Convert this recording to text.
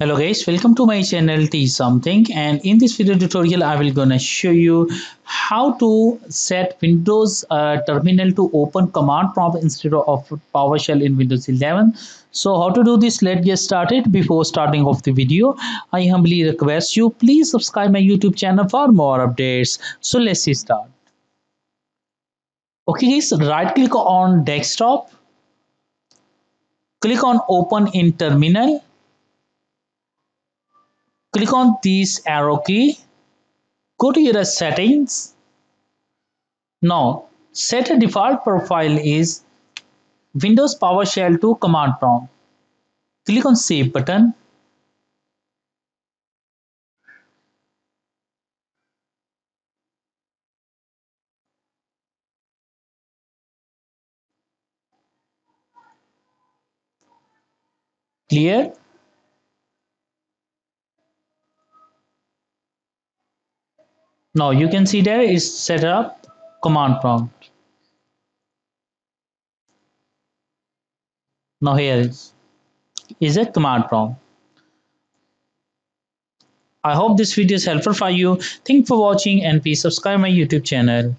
Hello guys, welcome to my channel Teach Something, and in this video tutorial I will gonna show you how to set Windows terminal to open command prompt instead of PowerShell in Windows 11. So how to do this? Let's get started. Before starting off the video, I humbly request you please subscribe my YouTube channel for more updates. So let's start. Okay guys, right click on desktop, click on open in terminal, click on this arrow key. Go to your settings. Now set a default profile is Windows PowerShell to command prompt. Click on save button. Clear. Now you can see there is set up command prompt. Now here is a command prompt. I hope this video is helpful for you. Thank you for watching and please subscribe my YouTube channel.